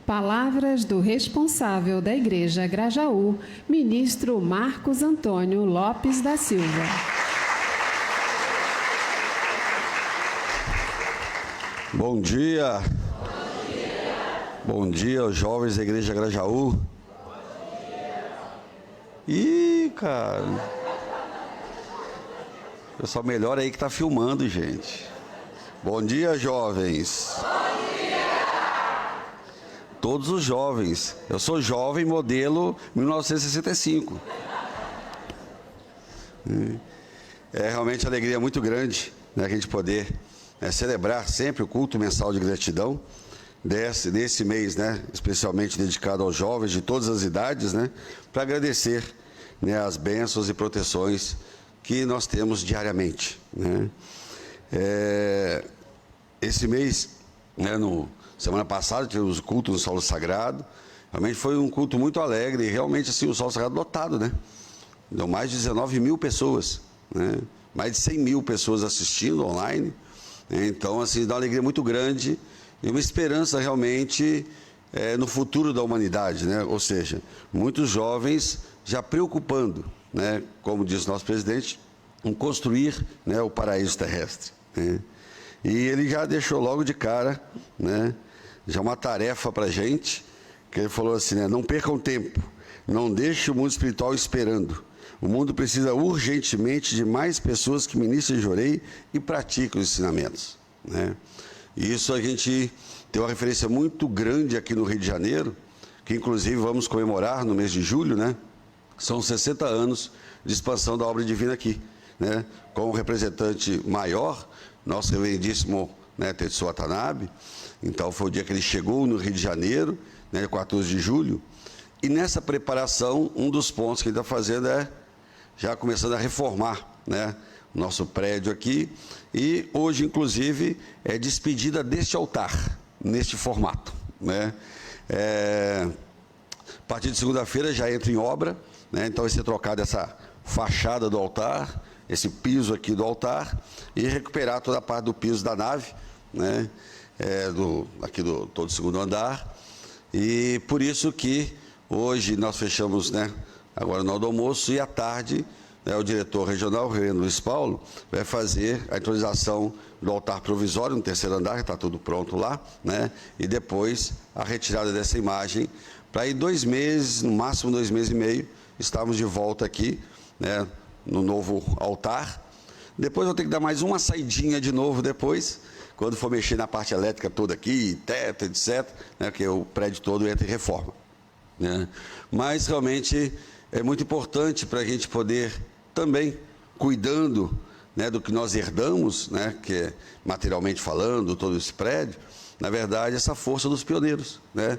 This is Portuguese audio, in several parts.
Palavras do responsável da Igreja Grajaú, ministro Marcos Antônio Lopes da Silva. Bom dia. Bom dia aos jovens da Igreja Grajaú. Ih, cara. Pessoal, melhor aí que está filmando, gente. Bom dia, jovens. Bom dia. Todos os jovens. Eu sou jovem, modelo 1965. É realmente uma alegria muito grande, né, a gente poder celebrar sempre o culto mensal de gratidão desse mês, né, especialmente dedicado aos jovens de todas as idades, né, para agradecer, né, as bênçãos e proteções que nós temos diariamente, né. Esse mês, né, semana passada tivemos o culto no Solo Sagrado. Realmente foi um culto muito alegre e realmente assim o Solo Sagrado lotado, né. Deu mais de 19 mil pessoas, né, mais de 100 mil pessoas assistindo online. Então, assim, dá uma alegria muito grande e uma esperança realmente no futuro da humanidade, né? Ou seja, muitos jovens já preocupando, né, como diz o nosso presidente, em construir, né, o paraíso terrestre, né? E ele já deixou logo de cara, né, já uma tarefa para a gente, que ele falou assim, né, não percam tempo, não deixe o mundo espiritual esperando. O mundo precisa urgentemente de mais pessoas que ministrem Jorei e pratiquem os ensinamentos, né? E isso a gente tem uma referência muito grande aqui no Rio de Janeiro, que inclusive vamos comemorar no mês de julho, né? São 60 anos de expansão da obra divina aqui, né? Como representante maior, nosso reverendíssimo, né, Tetsuo Watanabe. Então foi o dia que ele chegou no Rio de Janeiro, né, 14 de julho. E nessa preparação, um dos pontos que ele está fazendo é já começando a reformar, né, nosso prédio aqui, e hoje, inclusive, é despedida deste altar, neste formato, né. A partir de segunda-feira já entra em obra, né, então vai ser trocada essa fachada do altar, esse piso aqui do altar, e recuperar toda a parte do piso da nave, né, aqui do todo o segundo andar, e por isso que hoje nós fechamos, né, agora no hora do almoço, e à tarde, né, o diretor regional, o reverendo Luiz Paulo, vai fazer a intronização do altar provisório no terceiro andar, que está tudo pronto lá, né, e depois a retirada dessa imagem, para em 2 meses, no máximo 2 meses e meio, estarmos de volta aqui, né, no novo altar. Depois vou ter que dar mais uma saidinha de novo depois, quando for mexer na parte elétrica toda aqui, teto, etc., né, que o prédio todo entra em reforma, né. Mas realmente é muito importante para a gente poder também, cuidando, né, do que nós herdamos, né, que é materialmente falando, todo esse prédio, na verdade, essa força dos pioneiros, né,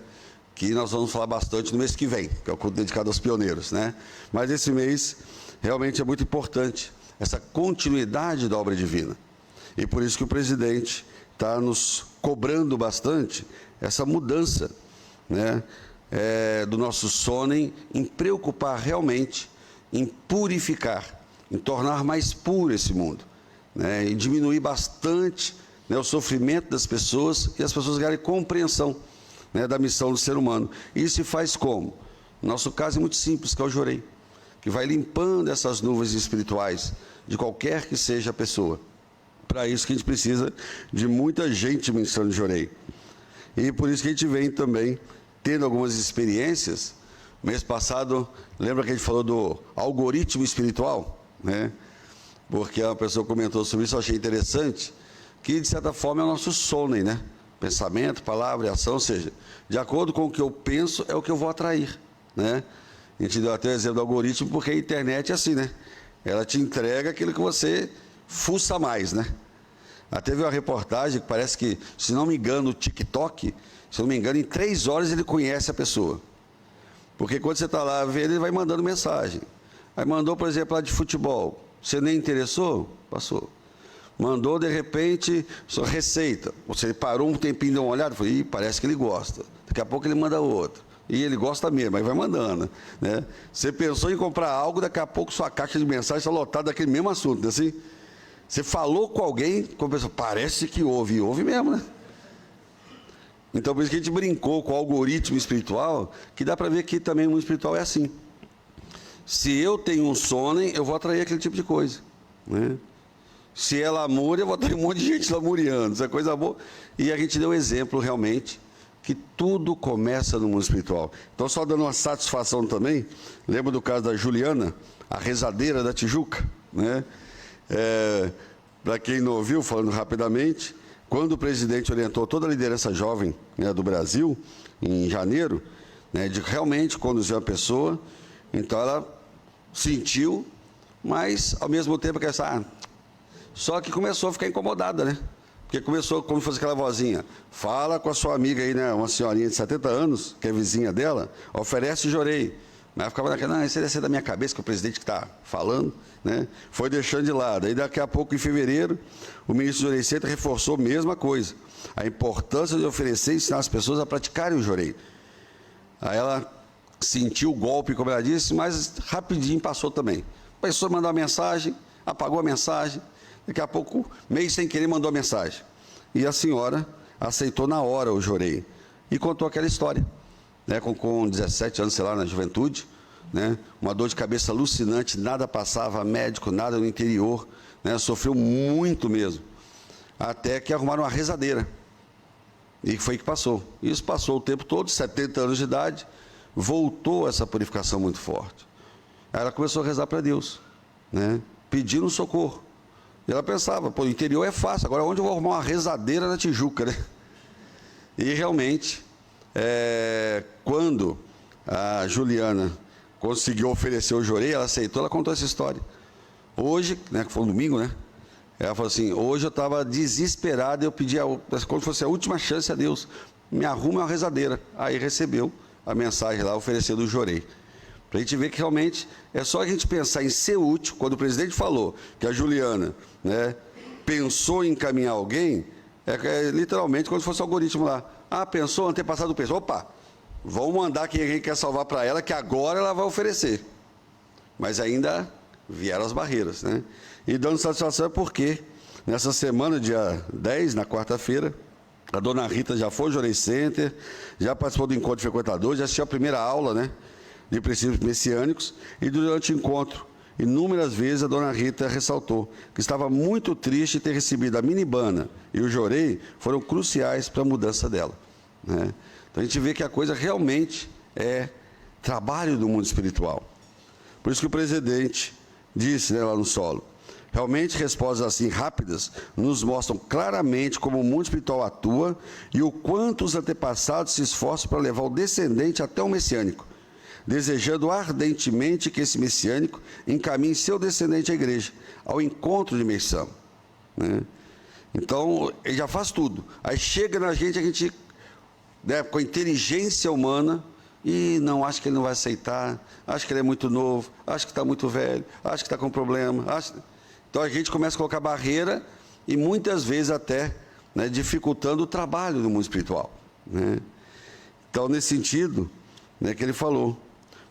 que nós vamos falar bastante no mês que vem, que é o culto dedicado aos pioneiros, né. Mas esse mês realmente é muito importante essa continuidade da obra divina. E por isso que o presidente está nos cobrando bastante essa mudança, né, do nosso sonem em preocupar realmente, em purificar, em tornar mais puro esse mundo, né, e diminuir bastante, né, o sofrimento das pessoas e as pessoas ganharem compreensão, né, da missão do ser humano. E isso se faz como? Nosso caso é muito simples, que é o Jorei, que vai limpando essas nuvens espirituais de qualquer que seja a pessoa. Para isso que a gente precisa de muita gente ministrando Jorei. E por isso que a gente vem também tendo algumas experiências. Mês passado, lembra que a gente falou do algoritmo espiritual, né? Porque uma pessoa comentou sobre isso, eu achei interessante, que de certa forma é o nosso sonem, né? Pensamento, palavra e ação, ou seja, de acordo com o que eu penso, é o que eu vou atrair, né? A gente deu até o exemplo do algoritmo, porque a internet é assim, né? Ela te entrega aquilo que você fuça mais, né? Até teve uma reportagem que parece que, se não me engano, o TikTok, se não me engano, em 3 horas ele conhece a pessoa. Porque quando você está lá vendo, ele vai mandando mensagem. Aí mandou, por exemplo, lá de futebol. Você nem interessou? Passou. Mandou, de repente, sua receita. Você parou um tempinho, deu uma olhada, falou, ih, parece que ele gosta. Daqui a pouco ele manda outro. E ele gosta mesmo, aí vai mandando, né? Você pensou em comprar algo, daqui a pouco sua caixa de mensagem está lotada daquele mesmo assunto, né? Assim, você falou com alguém, com a pessoa, parece que ouve, e ouve mesmo, né? Então, por isso que a gente brincou com o algoritmo espiritual, que dá para ver que também o mundo espiritual é assim. Se eu tenho um sonem, eu vou atrair aquele tipo de coisa, né? Se é lamúria, eu vou atrair um monte de gente lamuriando, isso é coisa boa. E a gente deu exemplo, realmente, que tudo começa no mundo espiritual. Então, só dando uma satisfação também, lembra do caso da Juliana, a rezadeira da Tijuca, né? Para quem não ouviu, falando rapidamente, quando o presidente orientou toda a liderança jovem, né, do Brasil, em janeiro, né, de realmente conduzir uma pessoa, então ela sentiu, mas ao mesmo tempo que essa... Só que começou a ficar incomodada, né? Porque começou, como fosse aquela vozinha, fala com a sua amiga aí, né, uma senhorinha de 70 anos, que é vizinha dela, oferece jorei. Mas ela ficava naquela, não, isso deve ser da minha cabeça, que é o presidente que está falando, né? Foi deixando de lado. Aí daqui a pouco, em fevereiro, o ministro Jorei Center reforçou a mesma coisa, a importância de oferecer e ensinar as pessoas a praticarem o jorei. Aí ela sentiu o golpe, como ela disse, mas rapidinho passou também. A pessoa mandou uma mensagem, apagou a mensagem, daqui a pouco, meio sem querer, mandou a mensagem. E a senhora aceitou na hora o jorei e contou aquela história, né, com 17 anos, sei lá, na juventude, né, uma dor de cabeça alucinante, nada passava, médico, nada no interior, né, sofreu muito mesmo, até que arrumaram uma rezadeira, e foi que passou. Isso passou o tempo todo, 70 anos de idade, voltou essa purificação muito forte. Aí ela começou a rezar para Deus, né, pedindo socorro. E ela pensava, pô, o interior é fácil, agora onde eu vou arrumar uma rezadeira na Tijuca, né? E realmente, quando a Juliana conseguiu oferecer o jorei, ela aceitou, ela contou essa história. Hoje, né, que foi um domingo, né? Ela falou assim, hoje eu estava desesperada, eu pedi, como se fosse a última chance a Deus, me arruma uma rezadeira. Aí recebeu a mensagem lá, oferecendo o jorei. Para a gente ver que realmente é só a gente pensar em ser útil. Quando o presidente falou que a Juliana, né, pensou em encaminhar alguém, literalmente como se fosse um algoritmo lá. Ah, pensou, antepassado pensou. Opa, vamos mandar quem a gente quer salvar para ela, que agora ela vai oferecer. Mas ainda vieram as barreiras, né? E dando satisfação é porque nessa semana, dia 10, na quarta-feira, a dona Rita já foi ao Jorei Center, já participou do encontro de frequentadores, já assistiu a primeira aula, né, de princípios messiânicos, e durante o encontro, inúmeras vezes a dona Rita ressaltou que estava muito triste de ter recebido a minibana e o jorei foram cruciais para a mudança dela, né? Então a gente vê que a coisa realmente é trabalho do mundo espiritual. Por isso que o presidente disse, né, lá no solo, realmente respostas assim rápidas nos mostram claramente como o mundo espiritual atua e o quanto os antepassados se esforçam para levar o descendente até o messiânico, desejando ardentemente que esse messiânico encaminhe seu descendente à igreja, ao encontro de imersão, né? Então, ele já faz tudo. Aí chega na gente, a gente, né, com a inteligência humana, e não, acho que ele não vai aceitar, acho que ele é muito novo, acho que está muito velho, acho que está com problema. Então, a gente começa a colocar barreira e muitas vezes até, né, dificultando o trabalho do mundo espiritual, né? Então, nesse sentido, né, que ele falou,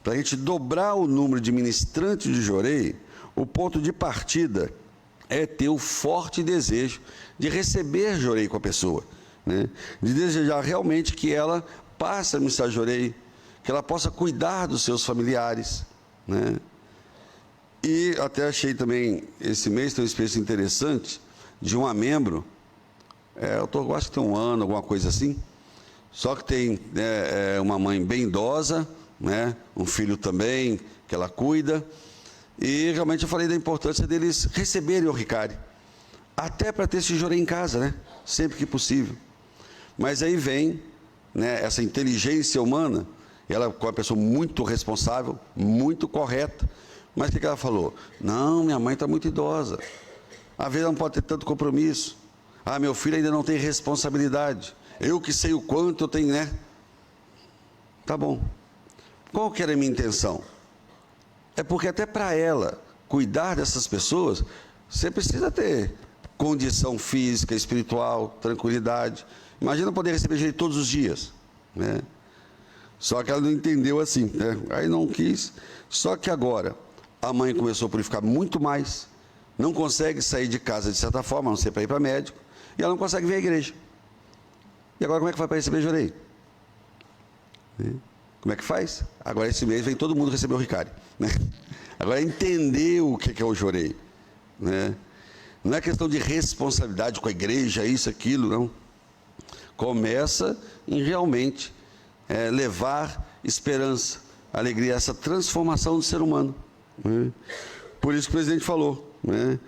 para a gente dobrar o número de ministrantes de jorei, o ponto de partida é ter o forte desejo de receber jorei com a pessoa, né? De desejar realmente que ela passe a ministrar jorei, que ela possa cuidar dos seus familiares, né? E até achei também, esse mês tem uma experiência interessante de uma membro, eu acho que tem um ano, alguma coisa assim, só que tem uma mãe bem idosa, né, um filho também, que ela cuida, e realmente eu falei da importância deles receberem o Ricari, até para ter esse jorei em casa, né, sempre que possível. Mas aí vem, né, essa inteligência humana, ela é uma pessoa muito responsável, muito correta, mas o que ela falou? Não, minha mãe está muito idosa, às vezes ela não pode ter tanto compromisso, meu filho ainda não tem responsabilidade, eu que sei o quanto eu tenho, né? Tá bom. Qual que era a minha intenção? É porque até para ela cuidar dessas pessoas, você precisa ter condição física, espiritual, tranquilidade. Imagina poder receber gente todos os dias, né? Só que ela não entendeu assim, né? Aí não quis. Só que agora a mãe começou a purificar muito mais, não consegue sair de casa de certa forma, a não ser para ir para médico, e ela não consegue vir à igreja. E agora como é que vai para receber Jorei? Como é que faz? Agora esse mês vem todo mundo receber o Ricari, né? Agora entender o que é o Jorei, né? Não é questão de responsabilidade com a igreja, isso, aquilo, não. Começa em realmente levar esperança, alegria, essa transformação do ser humano, né? Por isso que o presidente falou, né?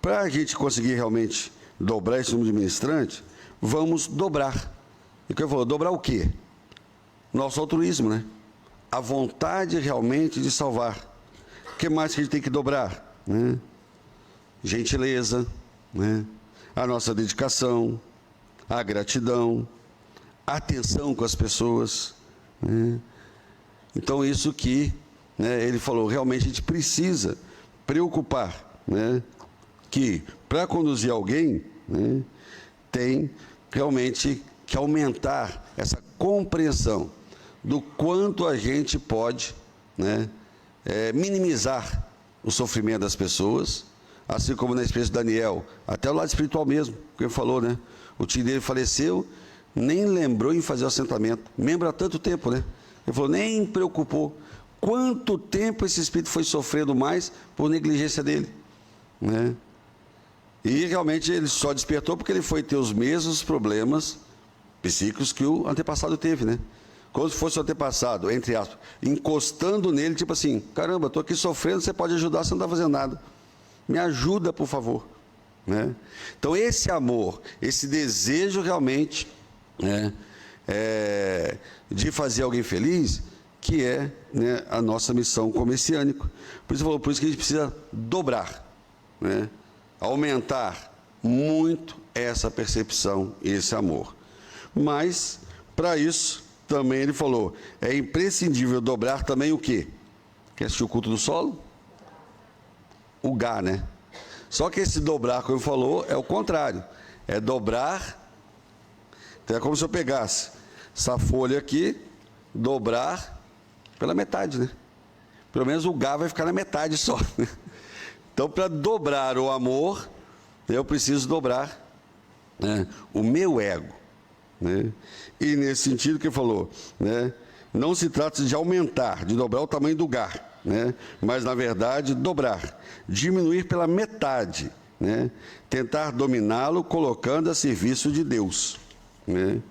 Para a gente conseguir realmente dobrar esse número de ministrantes, vamos dobrar. E o que eu falo? Dobrar o quê? Nosso altruísmo, né? A vontade realmente de salvar. O que mais que a gente tem que dobrar? Né? Gentileza, né? A nossa dedicação, a gratidão, a atenção com as pessoas, né? Então, isso que, né, ele falou, realmente a gente precisa preocupar, né, que para conduzir alguém, né, tem realmente que aumentar essa compreensão do quanto a gente pode, né, minimizar o sofrimento das pessoas, assim como na experiência do Daniel, até o lado espiritual mesmo, porque ele falou, né, o tio dele faleceu, nem lembrou em fazer o assentamento, membro há tanto tempo, né? Ele falou, nem preocupou. Quanto tempo esse espírito foi sofrendo mais por negligência dele, né? E realmente ele só despertou porque ele foi ter os mesmos problemas psíquicos que o antepassado teve, né? Como se fosse o antepassado, entre aspas, encostando nele, tipo assim, caramba, estou aqui sofrendo, você pode ajudar, você não está fazendo nada. Me ajuda, por favor, né? Então, esse amor, esse desejo realmente, né, de fazer alguém feliz, que é, né, a nossa missão como messiânico. Por isso que a gente precisa dobrar, né, aumentar muito essa percepção e esse amor. Mas, para isso, também ele falou, é imprescindível dobrar também o quê? Quer assistir o culto do solo? O Gá, né? Só que esse dobrar, como ele falou, é o contrário. É dobrar. Então é como se eu pegasse essa folha aqui, dobrar pela metade, né? Pelo menos o Gá vai ficar na metade só, né? Então, para dobrar o amor, eu preciso dobrar, né, o meu ego, né? E nesse sentido que ele falou, né, não se trata de aumentar, de dobrar o tamanho do Gá, né, mas, na verdade, dobrar, diminuir pela metade, né, tentar dominá-lo colocando a serviço de Deus, né?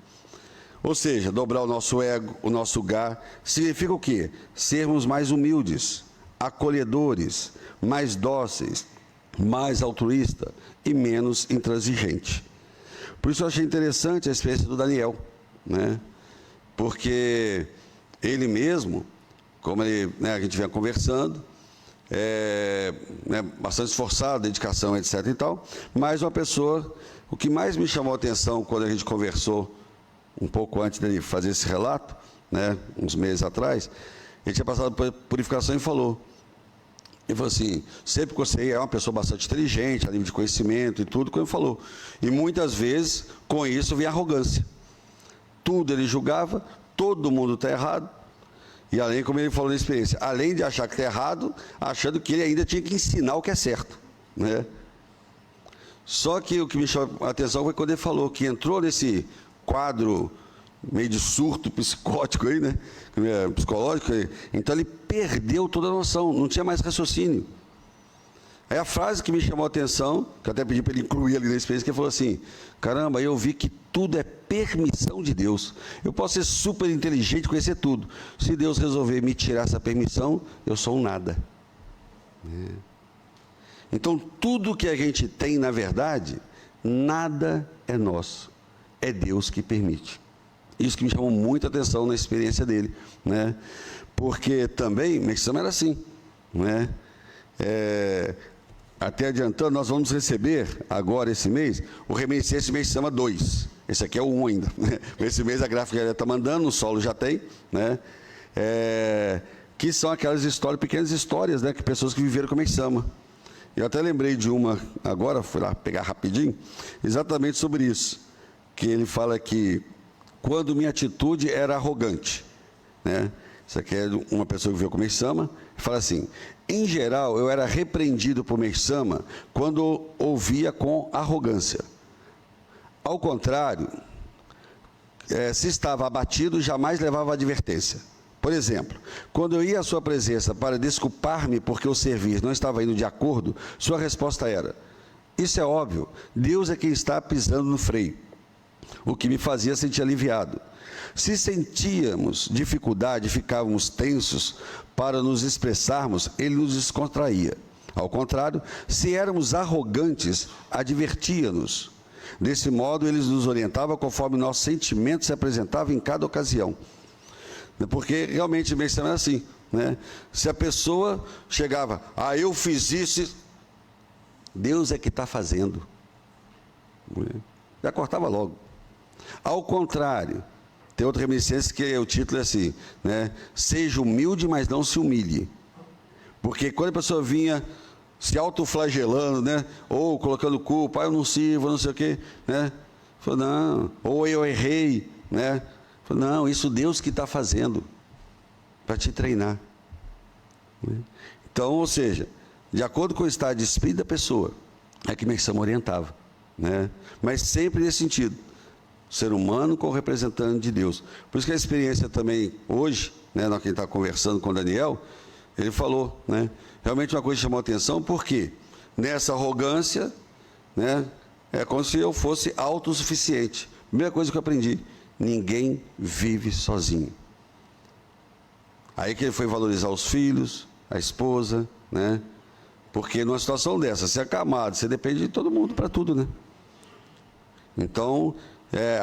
Ou seja, dobrar o nosso ego, o nosso Gá, significa o quê? Sermos mais humildes, acolhedores, mais dóceis, mais altruísta e menos intransigente. Por isso eu achei interessante a experiência do Daniel, né? Porque ele mesmo, como ele, né, a gente vem conversando, né, bastante esforçado, dedicação, etc. e tal, mas uma pessoa, o que mais me chamou a atenção quando a gente conversou, um pouco antes dele fazer esse relato, né, uns meses atrás, ele tinha passado por purificação e falou, ele falou assim, sempre que você é uma pessoa bastante inteligente, a nível de conhecimento e tudo, como ele falou, e muitas vezes, com isso, vem arrogância. Tudo ele julgava, todo mundo está errado, e além, como ele falou na experiência, além de achar que está errado, achando que ele ainda tinha que ensinar o que é certo, né? Só que o que me chamou a atenção foi quando ele falou que entrou nesse quadro meio de surto psicótico aí, né? Psicológico, então ele perdeu toda a noção, não tinha mais raciocínio. Aí a frase que me chamou a atenção, que eu até pedi para ele incluir ali na experiência, que ele falou assim, caramba, eu vi que tudo é permissão de Deus. Eu posso ser super inteligente, conhecer tudo. Se Deus resolver me tirar essa permissão, eu sou um nada. Então, tudo que a gente tem, na verdade, nada é nosso. É Deus que permite. Isso que me chamou muita atenção na experiência dele, né? Porque também, Meixama era assim, né? Até adiantando, nós vamos receber agora esse mês o Reminiscência Meixama 2. Esse aqui é o 1 ainda, né? Esse mês a gráfica já está mandando, o solo já tem, né? Que são aquelas histórias, pequenas histórias, né? Que pessoas que viveram com Meixama. Eu até lembrei de uma agora, fui lá pegar rapidinho, exatamente sobre isso. Que ele fala que quando minha atitude era arrogante, né? Isso aqui é uma pessoa que veio com Meixama, fala assim, em geral eu era repreendido por Meixama quando ouvia com arrogância. Ao contrário, se estava abatido, jamais levava advertência. Por exemplo, quando eu ia à sua presença para desculpar-me porque o serviço não estava indo de acordo, sua resposta era: isso é óbvio, Deus é quem está pisando no freio, o que me fazia sentir aliviado. Se sentíamos dificuldade, ficávamos tensos para nos expressarmos, ele nos descontraía. Ao contrário, se éramos arrogantes, advertia-nos. Desse modo, ele nos orientava conforme nossos sentimentos se apresentavam em cada ocasião. Porque realmente meio que é assim, né? Se a pessoa chegava, eu fiz isso, Deus é que está fazendo. Já cortava logo. Ao contrário, tem outra reminiscência que o título é assim, né? Seja humilde, mas não se humilhe. Porque quando a pessoa vinha se autoflagelando, né? Ou colocando culpa, eu não sirvo, não sei o quê, né? Falou, não, ou eu errei, né? Falou, não, isso Deus que está fazendo para te treinar. Então, ou seja, de acordo com o estado de espírito da pessoa, é que Mersama orientava, né? Mas sempre nesse sentido, ser humano com o representante de Deus. Por isso que a experiência também hoje, né, quem está conversando com o Daniel, ele falou, né? Realmente uma coisa chamou a atenção, porque nessa arrogância, né, é como se eu fosse autossuficiente. Primeira coisa que eu aprendi: ninguém vive sozinho. Aí que ele foi valorizar os filhos, a esposa, né? Porque numa situação dessa, você é acamado, você depende de todo mundo para tudo, né? Então,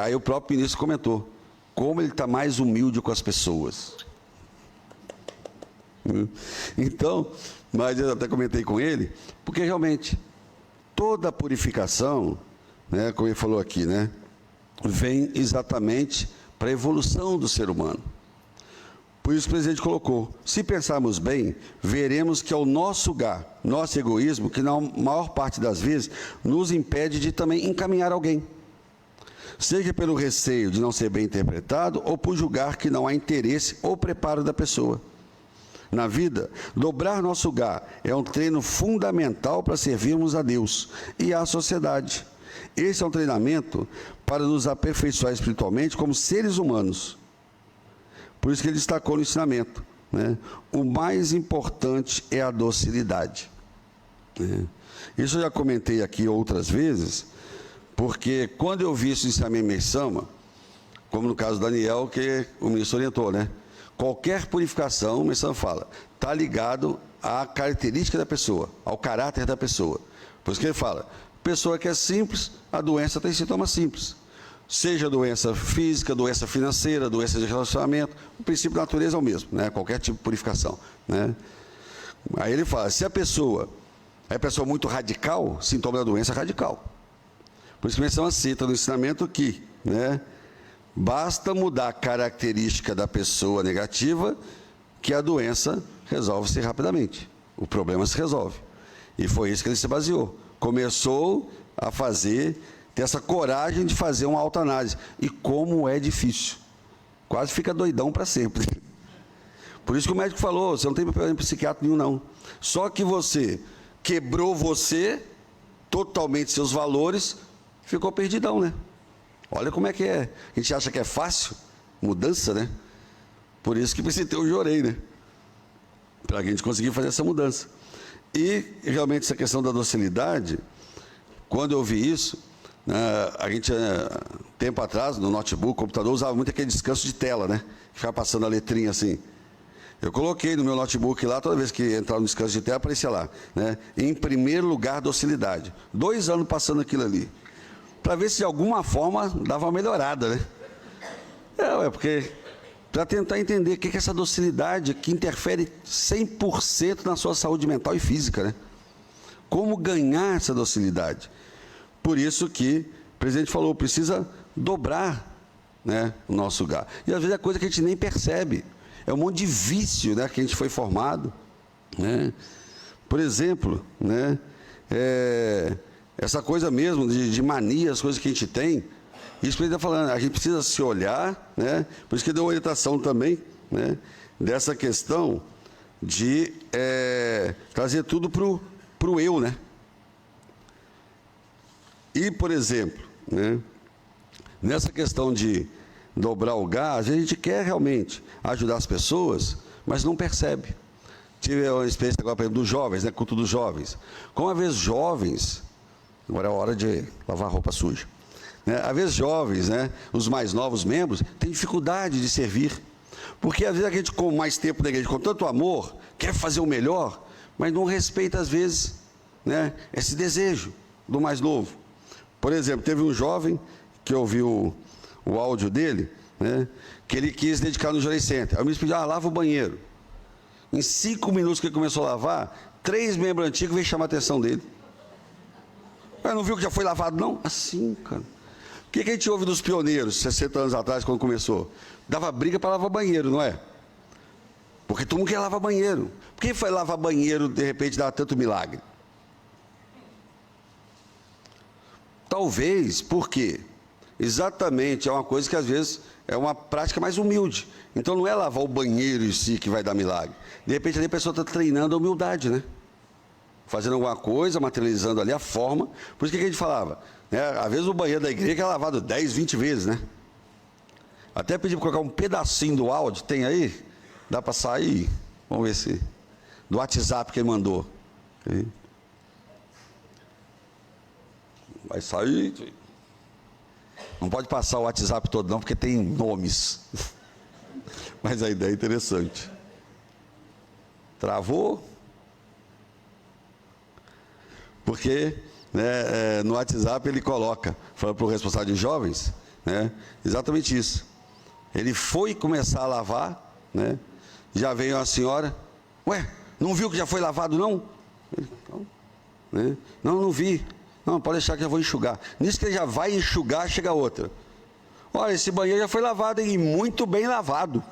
aí o próprio ministro comentou, como ele está mais humilde com as pessoas. Então, mas eu até comentei com ele, porque realmente, toda a purificação, né, como ele falou aqui, né, vem exatamente para a evolução do ser humano. Por isso que o presidente colocou, se pensarmos bem, veremos que é o nosso egoísmo, que na maior parte das vezes, nos impede de também encaminhar alguém. Seja pelo receio de não ser bem interpretado, ou por julgar que não há interesse ou preparo da pessoa. Na vida, dobrar nosso lugar é um treino fundamental para servirmos a Deus e à sociedade. Esse é um treinamento para nos aperfeiçoar espiritualmente como seres humanos. Por isso que ele destacou no ensinamento, né? O mais importante é a docilidade. Isso eu já comentei aqui outras vezes, porque quando eu vi isso em Mersama, como no caso do Daniel, que o ministro orientou, né? Qualquer purificação, o Mersama fala, está ligado à característica da pessoa, ao caráter da pessoa. Por isso que ele fala, pessoa que é simples, a doença tem sintomas simples. Seja doença física, doença financeira, doença de relacionamento, o princípio da natureza é o mesmo, né? Qualquer tipo de purificação, né? Aí ele fala, se a pessoa é pessoa muito radical, sintoma da doença radical. Por isso que o Mersama cita no ensinamento que, né, basta mudar a característica da pessoa negativa que a doença resolve-se rapidamente. O problema se resolve. E foi isso que ele se baseou. Começou a ter essa coragem de fazer uma autoanálise. E como é difícil. Quase fica doidão para sempre. Por isso que o médico falou, você não tem problema psiquiátrico nenhum, não. Só que você quebrou totalmente seus valores, ficou perdidão, né? Olha como é que é. A gente acha que é fácil, mudança, né? Por isso que precisa ter o Jorei, né? Para a gente conseguir fazer essa mudança. E, realmente, essa questão da docilidade, quando eu vi isso, a gente, tempo atrás, no notebook, computador, usava muito aquele descanso de tela, né? Ficava passando a letrinha assim. Eu coloquei no meu notebook lá, toda vez que entrava no descanso de tela, aparecia lá, né? Em primeiro lugar, docilidade. 2 anos passando aquilo ali. Para ver se de alguma forma dava uma melhorada, né? Porque para tentar entender o que é essa docilidade que interfere 100% na sua saúde mental e física, né? Como ganhar essa docilidade? Por isso que o presidente falou, precisa dobrar, né, o nosso lugar. E às vezes é coisa que a gente nem percebe. É um monte de vício, né, que a gente foi formado, né? Por exemplo, né, essa coisa mesmo de mania, as coisas que a gente tem, isso que ele está falando, a gente precisa se olhar, né? Por isso que deu orientação também, né, dessa questão de trazer tudo para o eu, né? E, por exemplo, né, nessa questão de dobrar o gás, às vezes a gente quer realmente ajudar as pessoas, mas não percebe. Tive uma experiência agora, por exemplo, dos jovens, né, culto dos jovens. Como às vezes jovens, agora é a hora de lavar roupa suja, né? Às vezes jovens, né, os mais novos membros, têm dificuldade de servir. Porque às vezes a gente com mais tempo na igreja, com tanto amor, quer fazer o melhor, mas não respeita às vezes, né, esse desejo do mais novo. Por exemplo, teve um jovem que ouviu o áudio dele, né, que ele quis dedicar no Journey Center. Aí o ministro pediu, lava o banheiro. Em 5 minutos que ele começou a lavar, 3 membros antigos veio chamar a atenção dele. Mas não viu que já foi lavado, não? Assim, cara. O que a gente ouve dos pioneiros, 60 anos atrás, quando começou? Dava briga para lavar banheiro, não é? Porque todo mundo quer lavar banheiro. Por que foi lavar banheiro, de repente, dar tanto milagre? Talvez, por quê? Exatamente, é uma coisa que às vezes é uma prática mais humilde. Então não é lavar o banheiro em si que vai dar milagre. De repente ali a pessoa está treinando a humildade, né? Fazendo alguma coisa, materializando ali a forma. Por isso que a gente falava, né? Às vezes o banheiro da igreja é lavado 10, 20 vezes, né? Até pedi para colocar um pedacinho do áudio, tem aí? Dá para sair? Vamos ver se... Do WhatsApp que ele mandou. Vai sair... Não pode passar o WhatsApp todo não, porque tem nomes. Mas a ideia é interessante. Travou? Porque, né, no WhatsApp ele coloca, falando para o responsável de jovens, né, exatamente isso. Ele foi começar a lavar, né, já veio uma senhora, ué, não viu que já foi lavado não? Né? Não vi. Não, pode deixar que eu vou enxugar. Nisso que ele já vai enxugar, chega outra. Olha, esse banheiro já foi lavado, hein? E muito bem lavado.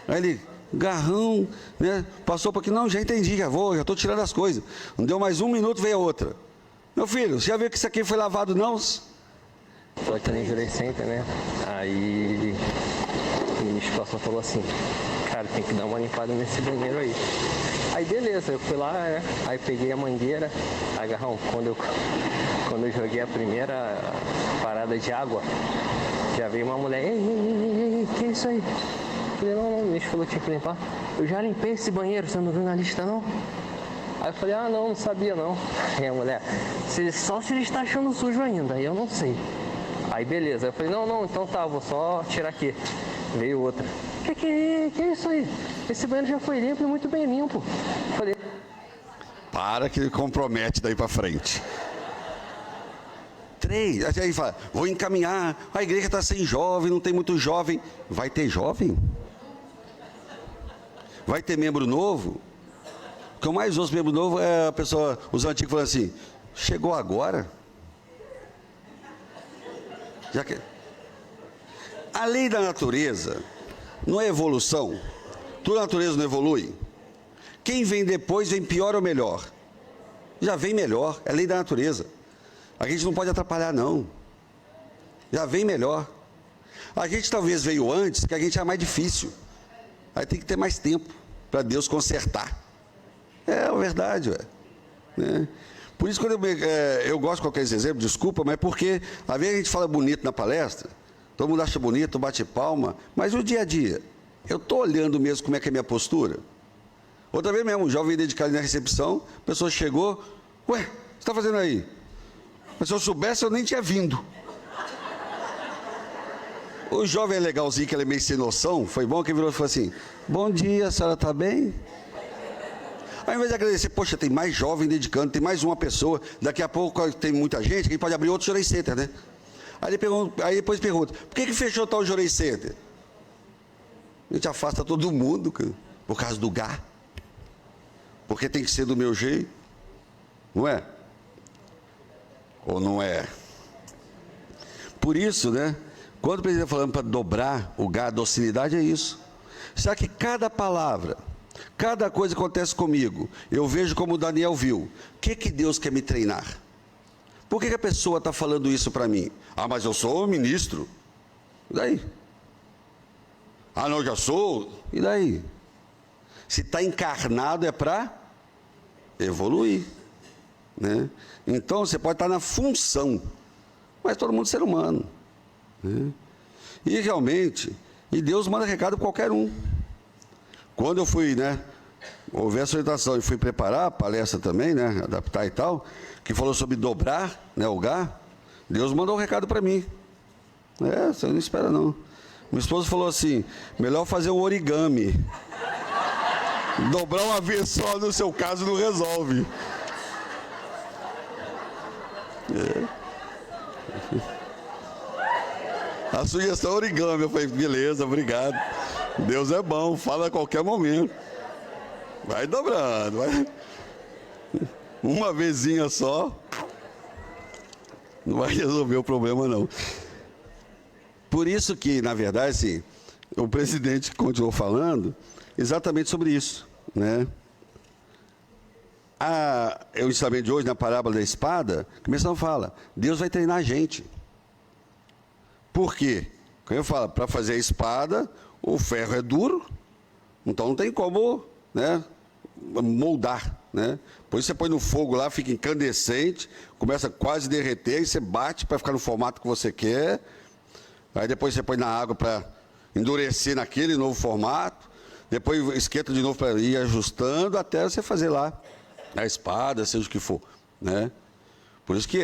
Aí ele, garrão, né? Passou por aqui, não, já entendi, já estou tirando as coisas. Não deu mais 1 minuto, veio a outra. Meu filho, você já viu que isso aqui foi lavado, não? Estou aqui no Journey Center, né? Aí minha esposa falou assim, cara, tem que dar uma limpada nesse banheiro aí. Aí beleza, eu fui lá, né? Aí peguei a mangueira, agarrão, quando eu joguei a primeira parada de água, já veio uma mulher, ei, que é isso aí? Eu falei, não, o ministro falou que tinha que limpar. Eu já limpei esse banheiro, você não viu na lista não? Aí eu falei, não sabia não. Aí a mulher, só se ele está achando sujo ainda, aí eu não sei. Aí beleza, eu falei, não, então tá, vou só tirar aqui. Veio outra. Que é isso aí? Esse banheiro já foi limpo e muito bem limpo. Falei... Para que ele compromete daí para frente. 3, aí fala, vou encaminhar, a igreja está sem jovem, não tem muito jovem. Vai ter jovem? Vai ter membro novo? O que eu mais ouço membro novo é a pessoa, os antigos falando assim, chegou agora? Já que... A lei da natureza não é evolução? Toda a natureza não evolui? Quem vem depois vem pior ou melhor? Já vem melhor, é a lei da natureza. A gente não pode atrapalhar, não. Já vem melhor. A gente talvez veio antes, que a gente é mais difícil. Aí tem que ter mais tempo para Deus consertar. É a verdade, né? Por isso, quando eu gosto de colocar esse exemplo, desculpa, mas porque às vezes a gente fala bonito na palestra, todo mundo acha bonito, bate palma, mas o dia a dia, eu estou olhando mesmo como é que é a minha postura. Outra vez mesmo, um jovem dedicado na recepção, a pessoa chegou, ué, o que você está fazendo aí? Mas se eu soubesse, eu nem tinha vindo. O jovem é legalzinho, que ele é meio sem noção, foi bom que virou e falou assim, bom dia, a senhora está bem? Ao invés de agradecer, poxa, tem mais jovem dedicando, tem mais uma pessoa, daqui a pouco tem muita gente, que pode abrir outro Journey Center, né? Aí depois pergunta, por que fechou tal Journey Center? A gente afasta todo mundo, cara, por causa do gá. Porque tem que ser do meu jeito, não é? Ou não é? Por isso, né? Quando o presidente está falando para dobrar o gá, a docilidade é isso. Será que cada palavra, cada coisa que acontece comigo, eu vejo como o Daniel viu. O que Deus quer me treinar? Por que a pessoa está falando isso para mim? Ah, mas eu sou o ministro. E daí? Ah, não, já sou. E daí? Se está encarnado é para evoluir, né? Então você pode estar na função, mas todo mundo é ser humano. né? E realmente, e Deus manda recado para qualquer um. Quando eu fui, né, houve essa orientação e fui preparar a palestra também, né, adaptar e tal, que falou sobre dobrar, né, o Gá, Deus mandou um recado para mim. Você não espera não. Minha esposa falou assim, melhor fazer um origami. Dobrar uma vez só, no seu caso, não resolve. A sugestão é origami. Eu falei, beleza, obrigado. Deus é bom, fala a qualquer momento. Vai dobrando, vai. Uma vezinha só, não vai resolver o problema, não. Por isso que, na verdade, assim, o presidente continuou falando exatamente sobre isso, né? O ensinamento de hoje, na parábola da espada, começando a falar, Deus vai treinar a gente. Por quê? Quando eu falo, para fazer a espada, o ferro é duro, então não tem como, né, moldar, né? Por isso você põe no fogo lá, fica incandescente, começa quase a derreter, e você bate para ficar no formato que você quer. Aí depois você põe na água para endurecer naquele novo formato. Depois esquenta de novo para ir ajustando até você fazer lá a espada, seja o que for, né? Por isso que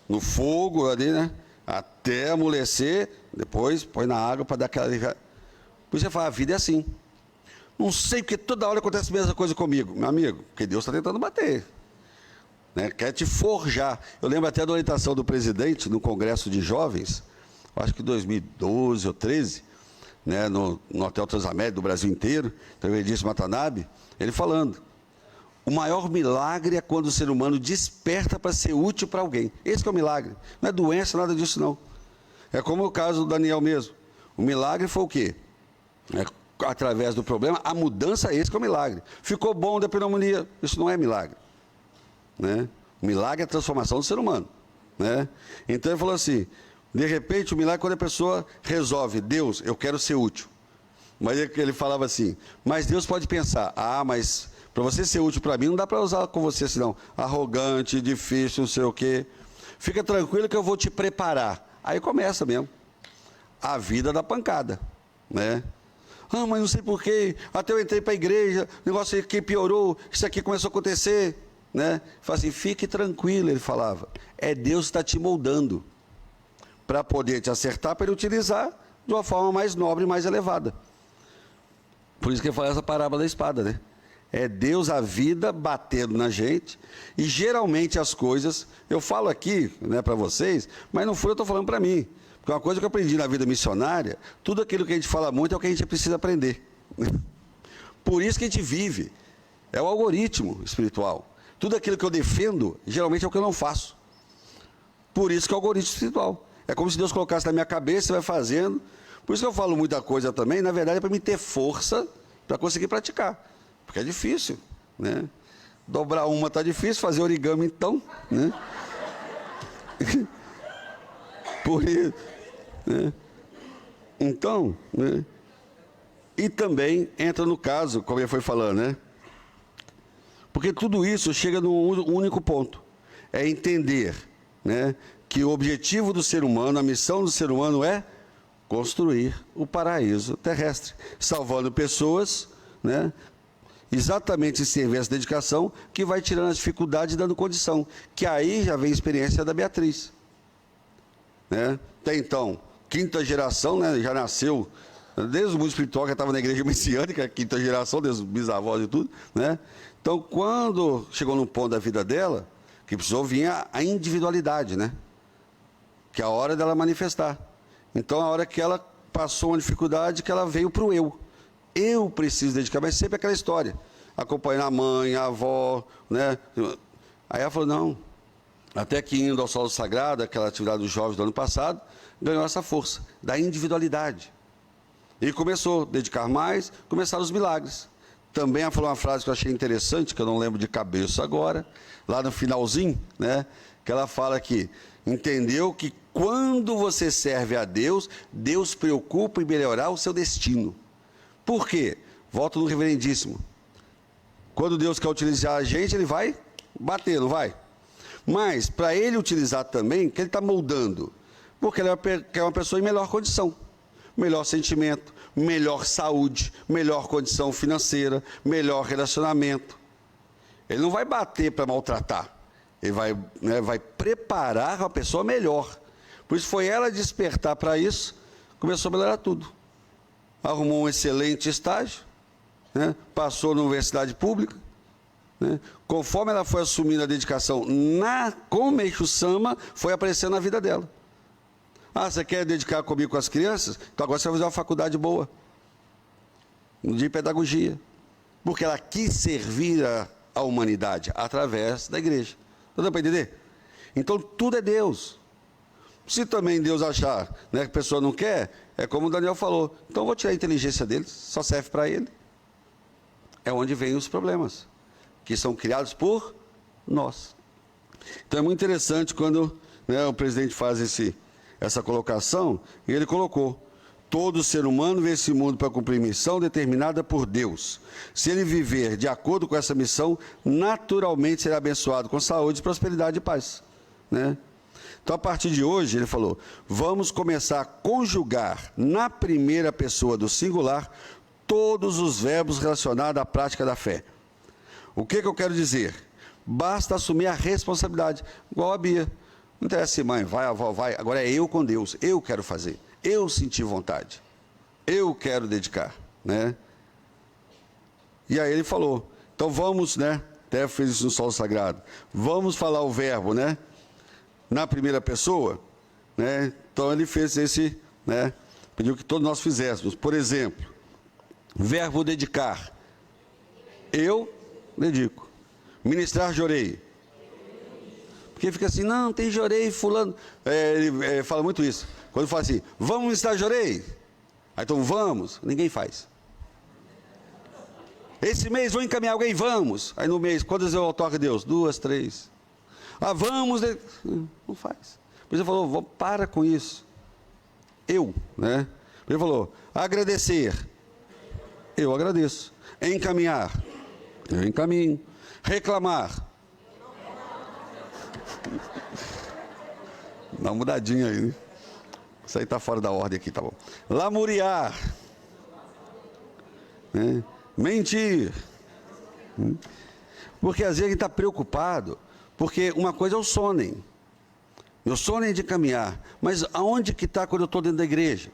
no fogo ali, né? Até amolecer, depois põe na água para dar aquela... Por isso você fala, a vida é assim. Não sei porque toda hora acontece a mesma coisa comigo. Meu amigo, porque Deus está tentando bater, né? Quer te forjar. Eu lembro até da orientação do presidente no Congresso de Jovens, acho que 2012 ou 13, né, no Hotel Transamérica do Brasil inteiro, então ele disse Watanabe, ele falando, o maior milagre é quando o ser humano desperta para ser útil para alguém. Esse que é o milagre. Não é doença, nada disso não. É como o caso do Daniel mesmo. O milagre foi o quê? Através do problema, a mudança, esse que é o milagre. Ficou bom da pneumonia, isso não é milagre, né? O milagre é a transformação do ser humano, né? Então ele falou assim, de repente o milagre é quando a pessoa resolve, Deus, eu quero ser útil. Mas ele falava assim, mas Deus pode pensar, mas para você ser útil para mim, não dá para usar com você senão, arrogante, difícil, não sei o quê. Fica tranquilo que eu vou te preparar. Aí começa mesmo a vida da pancada, né? Mas não sei porquê, até eu entrei para a igreja, o negócio aqui piorou, isso aqui começou a acontecer, né? Fala assim, fique tranquilo, ele falava, é Deus que está te moldando para poder te acertar, para ele utilizar de uma forma mais nobre, mais elevada. Por isso que ele fala essa parábola da espada, né? É Deus, a vida, batendo na gente, e geralmente as coisas, eu falo aqui, né, para vocês, mas no fundo eu estou falando para mim, porque uma coisa que eu aprendi na vida missionária, tudo aquilo que a gente fala muito é o que a gente precisa aprender. Por isso que a gente vive, é o algoritmo espiritual. Tudo aquilo que eu defendo, geralmente é o que eu não faço. Por isso que é o algoritmo espiritual. É como se Deus colocasse na minha cabeça e vai fazendo. Por isso que eu falo muita coisa também, na verdade é para me ter força para conseguir praticar. Porque é difícil, né? Dobrar uma está difícil, fazer origami então, né? Por isso, né? Então, né? E também entra no caso, como ele foi falando, né? Porque tudo isso chega num único ponto, é entender, né, que o objetivo do ser humano, a missão do ser humano é construir o paraíso terrestre, salvando pessoas, né? Exatamente esse serviço, essa dedicação, que vai tirando as dificuldades e dando condição. Que aí já vem a experiência da Beatriz, né? Até então, quinta geração, né? Já nasceu, desde o mundo espiritual, que estava na igreja messiânica, quinta geração, desde os bisavós e tudo, né? Então, quando chegou num ponto da vida dela, que precisou vir a individualidade, né? Que é a hora dela manifestar. Então, a hora que ela passou uma dificuldade, que ela veio para o eu. Eu preciso dedicar, mas sempre aquela história, acompanhando a mãe, a avó, né? Aí ela falou, não, até que indo ao solo sagrado, aquela atividade dos jovens do ano passado, ganhou essa força da individualidade. E começou a dedicar mais, começaram os milagres. Também ela falou uma frase que eu achei interessante, que eu não lembro de cabeça agora, lá no finalzinho, né? Que ela fala que entendeu que quando você serve a Deus, Deus preocupa em melhorar o seu destino. Por quê? Volto no reverendíssimo. Quando Deus quer utilizar a gente, ele vai bater, não vai? Mas, para ele utilizar também, que ele está moldando, Porque ela quer uma pessoa em melhor condição, melhor sentimento, melhor saúde, melhor condição financeira, melhor relacionamento. Ele não vai bater para maltratar, ele vai, né, vai preparar a pessoa melhor. Por isso foi ela despertar para isso, começou a melhorar tudo. Arrumou um excelente estágio, né, passou na universidade pública, né, conforme ela foi assumindo a dedicação com o Meixo Sama, foi aparecendo na vida dela. Ah, você quer dedicar comigo com as crianças? Então agora você vai fazer uma faculdade boa, de pedagogia, porque ela quis servir a humanidade através da igreja. Dá para entender? Então tudo é Deus. Se também Deus achar, né, que a pessoa não quer, é como o Daniel falou, então eu vou tirar a inteligência dele, só serve para ele. É onde vêm os problemas, que são criados por nós. Então é muito interessante quando, né, o presidente faz essa colocação, e ele colocou: todo ser humano vem esse mundo para cumprir missão determinada por Deus. Se ele viver de acordo com essa missão, naturalmente será abençoado com saúde, prosperidade e paz, né? Então, a partir de hoje, ele falou, vamos começar a conjugar na primeira pessoa do singular todos os verbos relacionados à prática da fé. O que eu quero dizer? Basta assumir a responsabilidade, igual a Bia. Não interessa se mãe, vai, avó, vai. Agora é eu com Deus, eu quero fazer, eu senti vontade, eu quero dedicar, né? E aí ele falou, então vamos, né? Até fez isso no Solo Sagrado. Vamos falar o verbo, né? Na primeira pessoa, né? Então ele fez né? Pediu que todos nós fizéssemos. Por exemplo, verbo dedicar. Eu dedico. Ministrar, jorei. Porque fica assim, não, tem jorei, fulano. Ele fala muito isso. Quando fala assim, vamos ministrar, jorei. Aí então vamos, ninguém faz. Esse mês vou encaminhar alguém, vamos. Aí no mês, quantas eu toco a Deus? 2, 3. Ah, vamos. Não faz. Por isso ele falou, para com isso. Eu, né? Ele falou, agradecer. Eu agradeço. Encaminhar. Eu encaminho. Reclamar. Dá uma mudadinha aí, né? Isso aí está fora da ordem aqui, tá bom. Lamuriar. Né? Mentir. Porque às vezes a gente está preocupado, porque uma coisa é o sonem. Meu sonem é de caminhar, mas aonde que está quando eu estou dentro da igreja?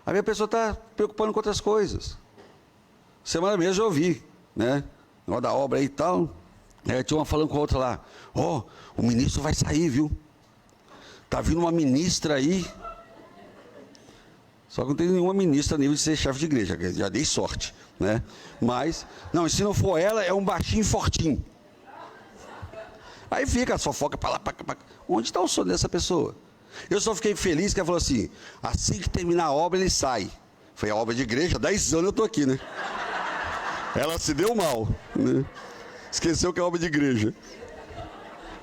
A minha pessoa está preocupando com outras coisas. Semana mesmo eu ouvi, né? Na da obra aí e tal, tinha uma falando com a outra lá, ó, o ministro vai sair, viu? Tá vindo uma ministra aí. Só que não tem nenhuma ministra a nível de ser chefe de igreja, já dei sorte, né? Mas, não, se não for ela, é um baixinho fortinho. Aí fica a fofoca para lá, para cá. Onde está o sono dessa pessoa? Eu só fiquei feliz que ela falou assim, assim que terminar a obra, ele sai. Foi a obra de igreja, 10 anos eu estou aqui, né? Ela se deu mal, né? Esqueceu que é obra de igreja.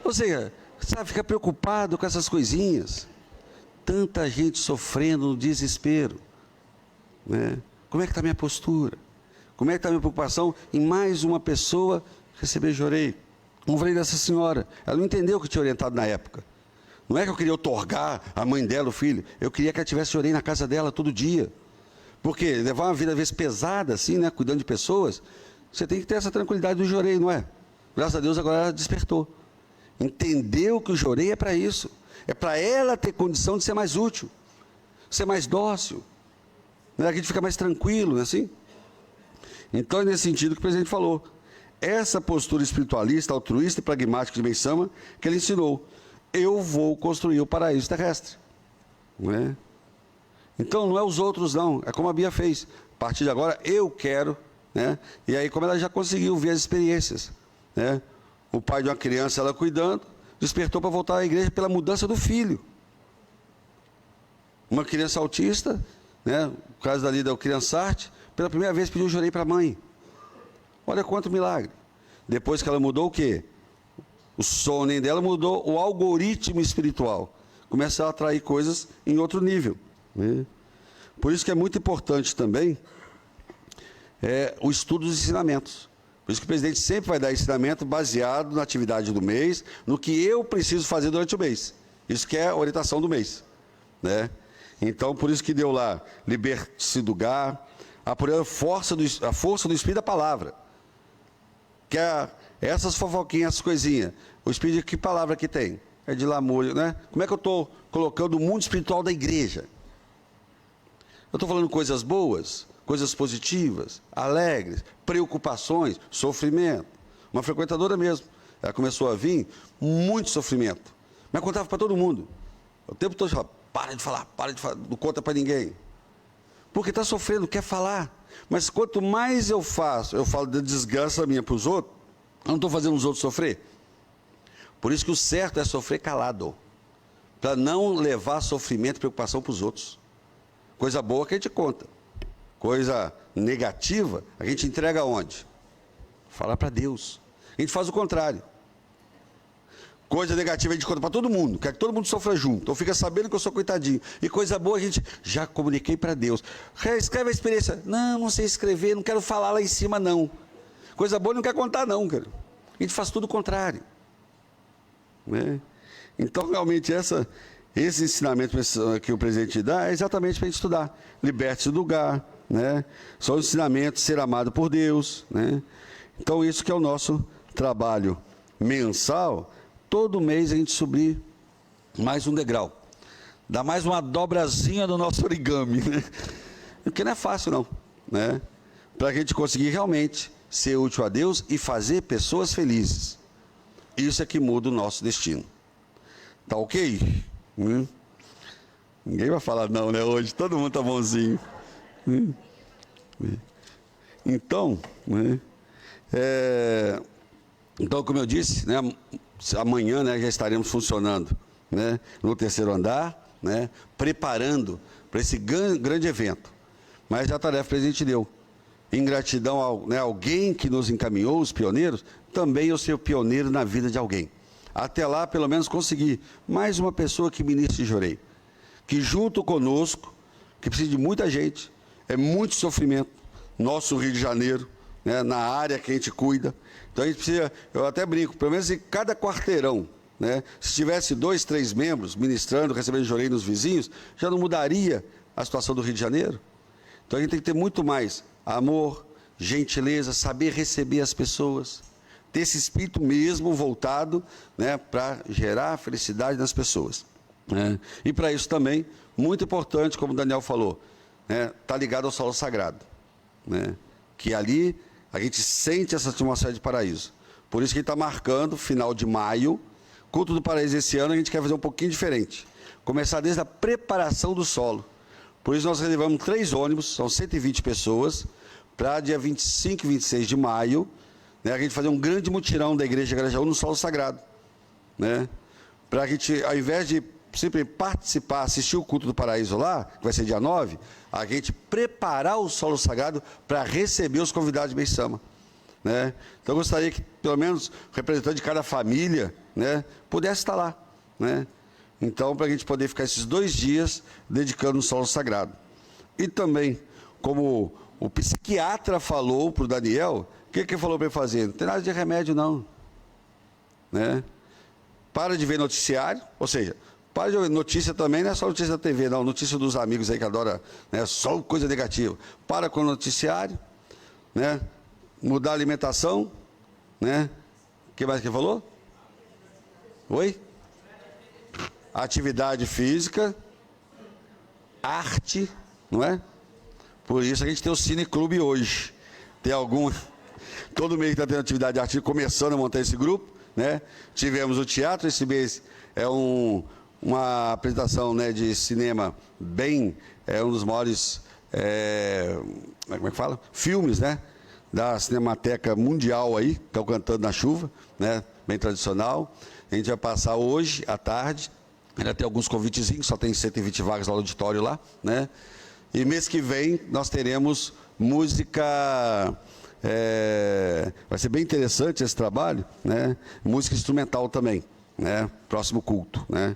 Ou seja, sabe, fica preocupado com essas coisinhas. Tanta gente sofrendo no desespero, né? Como é que está a minha postura? Como é que está a minha preocupação em mais uma pessoa receber jorei? Como falei dessa senhora, ela não entendeu o que eu tinha orientado na época. Não é que eu queria otorgar a mãe dela, o filho, eu queria que ela tivesse jorei na casa dela todo dia. Porque levar uma vida às vezes pesada assim, né, cuidando de pessoas, você tem que ter essa tranquilidade do jorei, não é? Graças a Deus agora ela despertou. Entendeu que o jorei é para isso. É para ela ter condição de ser mais útil, ser mais dócil, né? Que a gente fica mais tranquilo, não é assim? Então é nesse sentido que o presidente falou. Essa postura espiritualista, altruísta e pragmática de Meixo Sama, que ele ensinou. Eu vou construir o paraíso terrestre. Não é? Então não é os outros não, é como a Bia fez. A partir de agora eu quero, né? E aí como ela já conseguiu ver as experiências, né? O pai de uma criança, ela cuidando, despertou para voltar à igreja pela mudança do filho. Uma criança autista, né? O caso dali da Criançarte, pela primeira vez pediu jorei para a mãe. Olha quanto milagre. Depois que ela mudou o quê? O sonem dela mudou o algoritmo espiritual. Começa a atrair coisas em outro nível, né? Por isso que é muito importante também o estudo dos ensinamentos. Por isso que o presidente sempre vai dar ensinamento baseado na atividade do mês, no que eu preciso fazer durante o mês. Isso que é a orientação do mês, né? Então, por isso que deu lá, liberte-se do lugar, apurando a força do Espírito da palavra. Que é essas fofoquinhas, essas coisinhas. O Espírito, que palavra que tem? É de lamúria, né? Como é que eu estou colocando o mundo espiritual da igreja? Eu estou falando coisas boas, coisas positivas, alegres, preocupações, sofrimento. Uma frequentadora mesmo, ela começou a vir, muito sofrimento. Mas contava para todo mundo. O tempo todo falava, para de falar, não conta para ninguém. Porque está sofrendo, quer falar. Mas quanto mais eu falo da desgraça minha para os outros, eu não estou fazendo os outros sofrer. Por isso que o certo é sofrer calado, para não levar sofrimento e preocupação para os outros. Coisa boa que a gente conta. Coisa negativa, a gente entrega aonde? Falar para Deus. A gente faz o contrário. Coisa negativa a gente conta para todo mundo, quer que todo mundo sofra junto. Então fica sabendo que eu sou coitadinho. E coisa boa a gente já comuniquei para Deus. Escreve a experiência. Não sei escrever, não quero falar lá em cima não. Coisa boa não quer contar não, cara. A gente faz tudo o contrário. Né? Então realmente esse ensinamento que o presidente dá é exatamente para a gente estudar. Liberte-se do lugar, né? São os ensinamentos, ser amado por Deus, né? Então isso que é o nosso trabalho mensal. Todo mês a gente subir mais um degrau, dá mais uma dobrazinha do nosso origami, né? Porque não é fácil não, né? Para a gente conseguir realmente ser útil a Deus e fazer pessoas felizes. Isso é que muda o nosso destino. Tá ok? Ninguém vai falar não, né? Hoje todo mundo tá bonzinho. Então, né? Então, como eu disse, né? Amanhã, né, já estaremos funcionando, né, no terceiro andar, né, preparando para esse grande evento. Mas a tarefa que o presidente deu. Em gratidão a alguém que nos encaminhou, os pioneiros, também eu ser pioneiro na vida de alguém. Até lá, pelo menos, conseguir mais uma pessoa que ministre Jorei. Que junto conosco, que precisa de muita gente, é muito sofrimento, nosso Rio de Janeiro, né, na área que a gente cuida. Então a gente precisa, eu até brinco, pelo menos em cada quarteirão, né, se tivesse 2, 3 membros ministrando, recebendo Jorei nos vizinhos, já não mudaria a situação do Rio de Janeiro. Então a gente tem que ter muito mais amor, gentileza, saber receber as pessoas, ter esse espírito mesmo voltado, né, para gerar felicidade nas pessoas. Né? E para isso também, muito importante, como o Daniel falou, né, tá ligado ao solo sagrado, né, que ali a gente sente essa atmosfera de paraíso. Por isso que a gente está marcando, final de maio, culto do paraíso esse ano, a gente quer fazer um pouquinho diferente. Começar desde a preparação do solo. Por isso nós reservamos 3 ônibus, são 120 pessoas, para dia 25 e 26 de maio, né, a gente fazer um grande mutirão da Igreja Grajaú no solo sagrado. Né, para a gente, ao invés de sempre participar, assistir o culto do paraíso lá, que vai ser dia 9, a gente preparar o solo sagrado para receber os convidados de Beisama. Né? Então eu gostaria que pelo menos o representante de cada família, né, pudesse estar lá. Né? Então, para a gente poder ficar esses 2 dias dedicando o solo sagrado. E também, como o psiquiatra falou para o Daniel, o que ele falou para ele fazer? Não tem nada de remédio não. Né? Para de ver noticiário, ou seja, para de ver notícia também, não é só notícia da TV, não, notícia dos amigos aí que adoram, né, só coisa negativa. Para com o noticiário, né, mudar a alimentação, né, o que mais que ele falou? Oi? Atividade física, arte, não é? Por isso a gente tem o Cine Clube hoje. Tem algum... Todo mês está tendo atividade artística, começando a montar esse grupo, né? Tivemos o teatro, esse mês é uma apresentação, né, de cinema bem... É um dos maiores... como é que fala? Filmes, né? Da Cinemateca Mundial aí, que é o Cantando na Chuva, né? Bem tradicional. A gente vai passar hoje, à tarde. Ainda tem alguns convitezinhos, só tem 120 vagas no auditório lá, né? E mês que vem nós teremos música, vai ser bem interessante esse trabalho, né? Música instrumental também, né? Próximo culto, né?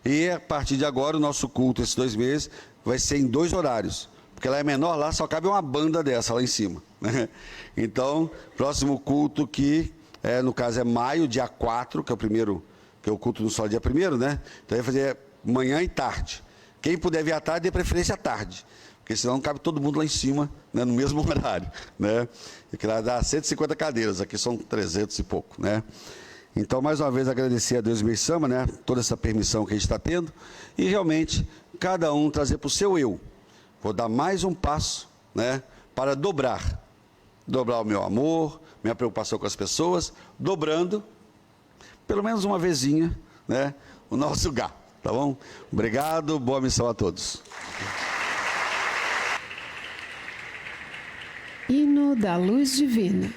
E a partir de agora o nosso culto, esses 2 meses, vai ser em 2 horários, porque lá é menor, lá só cabe uma banda dessa lá em cima, né? Então, próximo culto que, no caso é maio, dia 4, que é o primeiro porque o culto não só dia 1º, né? Então, ia fazer manhã e tarde. Quem puder vir à tarde, dê preferência à tarde, porque senão não cabe todo mundo lá em cima, né, no mesmo horário, né? Porque lá dá 150 cadeiras, aqui são 300 e pouco, né? Então, mais uma vez, agradecer a Deus e Sama, né, toda essa permissão que a gente está tendo, e realmente, cada um trazer para o seu eu. Vou dar mais um passo, né, para dobrar o meu amor, minha preocupação com as pessoas, dobrando, pelo menos uma vezinha, né, o nosso gá, tá bom? Obrigado, boa missão a todos. Hino da Luz Divina.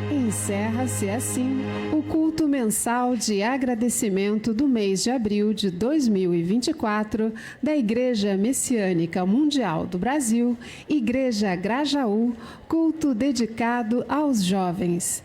Encerra-se assim o culto mensal de agradecimento do mês de abril de 2024 da Igreja Messiânica Mundial do Brasil, Igreja Grajaú, culto dedicado aos jovens.